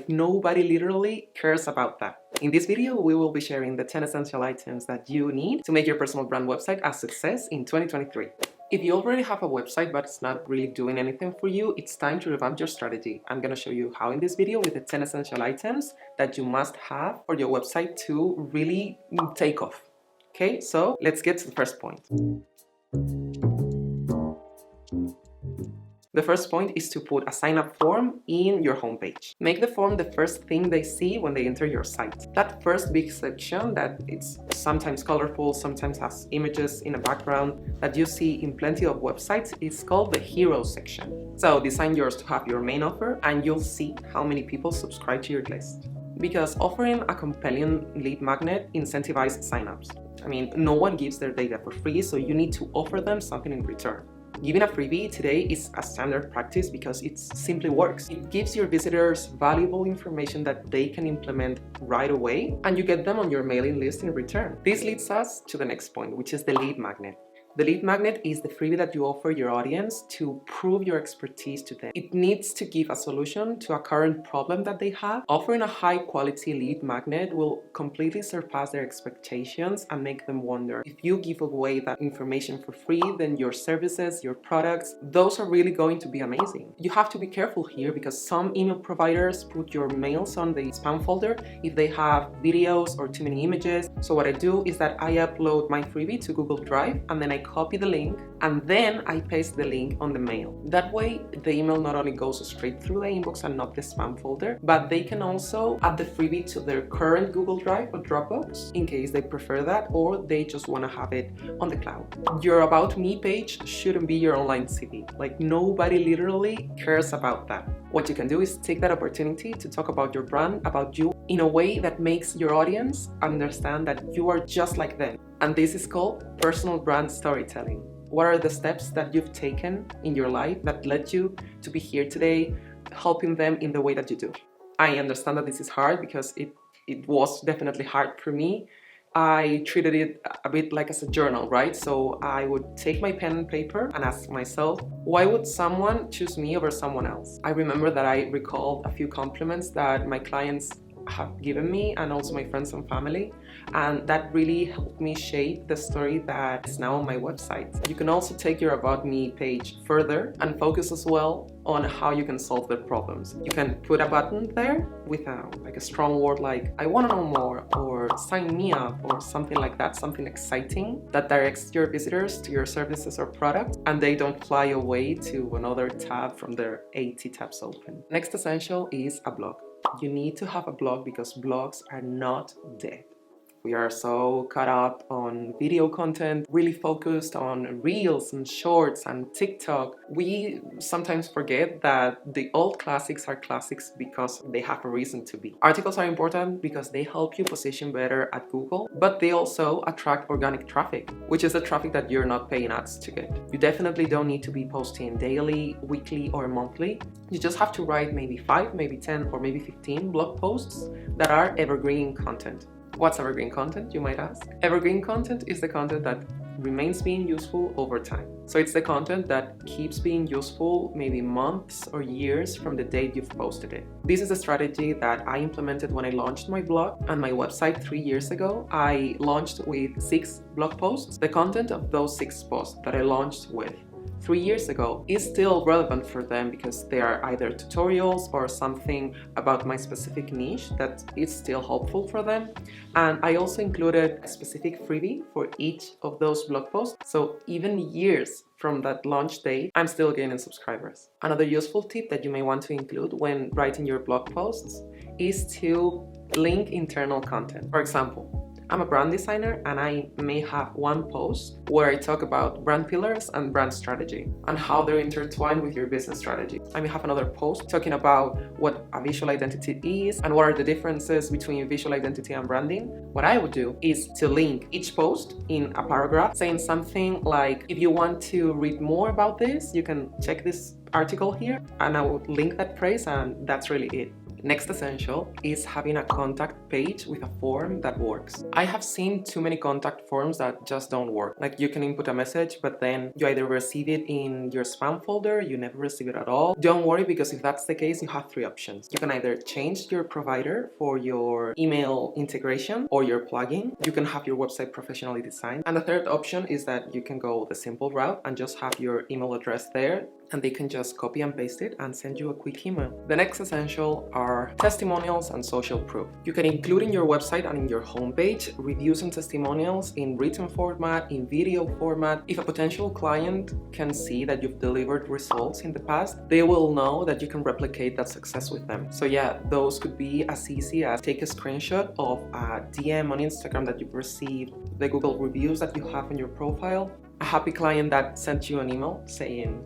Like nobody literally cares about that. In this video, we will be sharing the 10 essential items that you need to make your personal brand website a success in 2023. If you already have a website but it's not really doing anything for you, it's time to revamp your strategy. I'm going to show you how in this video with the 10 essential items that you must have for your website to really take off. Okay, so let's get to the first point. The first point is to put a sign-up form in your homepage. Make the form the first thing they see when they enter your site. That first big section that it's sometimes colorful, sometimes has images in a background that you see in plenty of websites is called the hero section. So design yours to have your main offer and you'll see how many people subscribe to your list. Because offering a compelling lead magnet incentivizes signups. I mean, no one gives their data for free, so you need to offer them something in return. Giving a freebie today is a standard practice because it simply works. It gives your visitors valuable information that they can implement right away, and you get them on your mailing list in return. This leads us to the next point, which is the lead magnet. The lead magnet is the freebie that you offer your audience to prove your expertise to them. It needs to give a solution to a current problem that they have. Offering a high-quality lead magnet will completely surpass their expectations and make them wonder. If you give away that information for free, then your services, your products, those are really going to be amazing. You have to be careful here because some email providers put your mails on the spam folder if they have videos or too many images. So what I do is that I upload my freebie to Google Drive and then I copy the link and then I paste the link on the mail. That way the email not only goes straight through the inbox and not the spam folder, but they can also add the freebie to their current Google Drive or Dropbox in case they prefer that or they just want to have it on the cloud. Your About Me page shouldn't be your online CV. Like nobody literally cares about that. What you can do is take that opportunity to talk about your brand, about you, in a way that makes your audience understand that you are just like them. And this is called personal brand storytelling. What are the steps that you've taken in your life that led you to be here today, helping them in the way that you do? I understand that this is hard because it was definitely hard for me. I treated it a bit like as a journal, right? So I would take my pen and paper and ask myself, why would someone choose me over someone else? I remember that I recalled a few compliments that my clients have given me and also my friends and family, and that really helped me shape the story that is now on my website. You can also take your About Me page further and focus as well on how you can solve their problems. You can put a button there with a strong word like I want to know more or sign me up or something like that, something exciting that directs your visitors to your services or products and they don't fly away to another tab from their 80 tabs open. Next essential is a blog. You need to have a blog because blogs are not dead. We are so caught up on video content, really focused on Reels and Shorts and TikTok. We sometimes forget that the old classics are classics because they have a reason to be. Articles are important because they help you position better at Google, but they also attract organic traffic, which is the traffic that you're not paying ads to get. You definitely don't need to be posting daily, weekly, or monthly. You just have to write maybe 5, maybe 10, or maybe 15 blog posts that are evergreen content. What's evergreen content, you might ask? Evergreen content is the content that remains being useful over time. So it's the content that keeps being useful maybe months or years from the date you've posted it. This is a strategy that I implemented when I launched my blog and my website 3 years ago. I launched with 6 blog posts. The content of those 6 posts that I launched with 3 years ago is still relevant for them because they are either tutorials or something about my specific niche that is still helpful for them. And I also included a specific freebie for each of those blog posts. So even years from that launch date, I'm still gaining subscribers. Another useful tip that you may want to include when writing your blog posts is to link internal content. For example, I'm a brand designer and I may have one post where I talk about brand pillars and brand strategy and how they're intertwined with your business strategy. I may have another post talking about what a visual identity is and what are the differences between visual identity and branding. What I would do is to link each post in a paragraph saying something like, if you want to read more about this, you can check this article here, and I would link that phrase and that's really it. Next essential is having a contact page with a form that works. I have seen too many contact forms that just don't work. Like you can input a message, but then you either receive it in your spam folder, you never receive it at all. Don't worry, because if that's the case, you have three options. You can either change your provider for your email integration or your plugin. You can have your website professionally designed. And the third option is that you can go the simple route and just have your email address there, and they can just copy and paste it and send you a quick email. The next essential are testimonials and social proof. You can include in your website and in your homepage reviews and testimonials in written format, in video format. If a potential client can see that you've delivered results in the past, they will know that you can replicate that success with them. So yeah, those could be as easy as take a screenshot of a DM on Instagram that you've received, the Google reviews that you have in your profile, a happy client that sent you an email saying,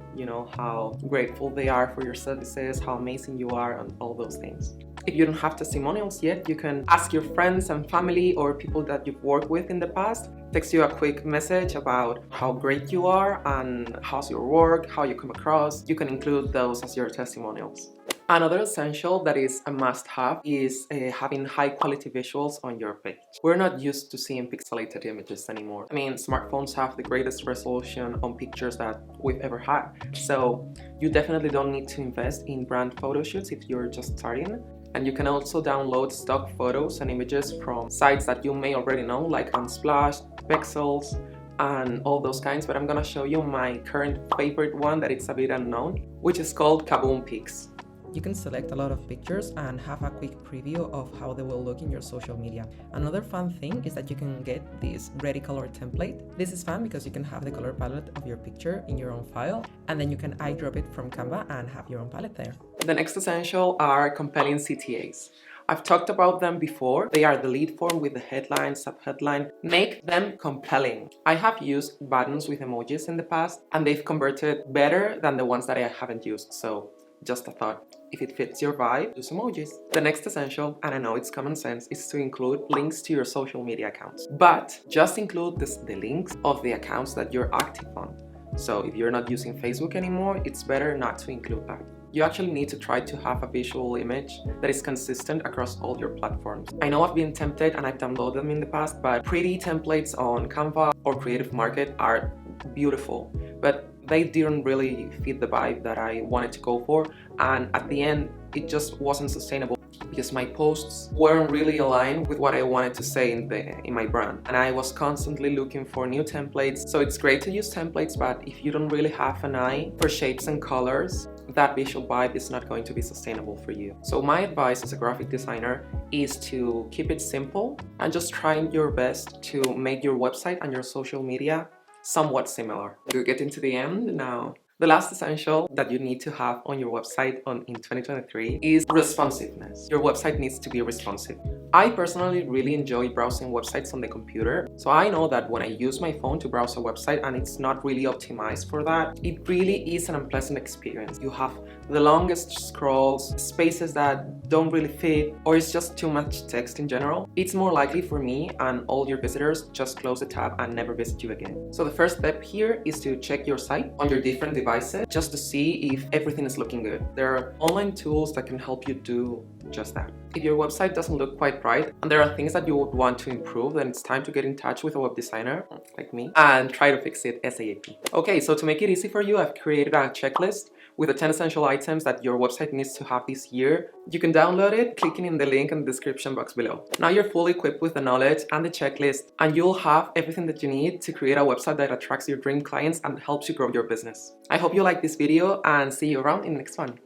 how grateful they are for your services, how amazing you are, and all those things. If you don't have testimonials yet, you can ask your friends and family or people that you've worked with in the past, text you a quick message about how great you are and how's your work, how you come across. You can include those as your testimonials. Another essential that is a must-have is having high-quality visuals on your page. We're not used to seeing pixelated images anymore. I mean, smartphones have the greatest resolution on pictures that we've ever had. So you definitely don't need to invest in brand photo shoots if you're just starting. And you can also download stock photos and images from sites that you may already know, like Unsplash, Pexels, and all those kinds. But I'm gonna show you my current favorite one that it's a bit unknown, which is called Kaboom Pics. You can select a lot of pictures and have a quick preview of how they will look in your social media. Another fun thing is that you can get this ready color template. This is fun because you can have the color palette of your picture in your own file, and then you can eyedrop it from Canva and have your own palette there. The next essential are compelling CTAs. I've talked about them before. They are the lead form with the headline, subheadline. Make them compelling. I have used buttons with emojis in the past, and they've converted better than the ones that I haven't used, so just a thought. If it fits your vibe, use emojis. The next essential, and I know it's common sense, is to include links to your social media accounts. But just include the links of the accounts that you're active on. So if you're not using Facebook anymore, it's better not to include that. You actually need to try to have a visual image that is consistent across all your platforms. I know I've been tempted and I've downloaded them in the past, but pretty templates on Canva or Creative Market are beautiful, but they didn't really fit the vibe that I wanted to go for, and at the end it just wasn't sustainable because my posts weren't really aligned with what I wanted to say in my brand, and I was constantly looking for new templates. So it's great to use templates, but if you don't really have an eye for shapes and colors, that visual vibe is not going to be sustainable for you. So my advice as a graphic designer is to keep it simple and just try your best to make your website and your social media somewhat similar. We're getting to the end now. The last essential that you need to have on your website in 2023 is responsiveness. Your website needs to be responsive. I personally really enjoy browsing websites on the computer, so I know that when I use my phone to browse a website and it's not really optimized for that, it really is an unpleasant experience. You have the longest scrolls, spaces that don't really fit, or it's just too much text in general. It's more likely for me and all your visitors just close the tab and never visit you again. So the first step here is to check your site on your different devices just to see if everything is looking good. There are online tools that can help you do just that. If your website doesn't look quite right and there are things that you would want to improve, then it's time to get in touch with a web designer like me and try to fix it ASAP. Okay, so to make it easy for you, I've created a checklist with the 10 essential items that your website needs to have this year. You can download it clicking in the link in the description box below. Now you're fully equipped with the knowledge and the checklist, and you'll have everything that you need to create a website that attracts your dream clients and helps you grow your business. I hope you like this video and see you around in the next one.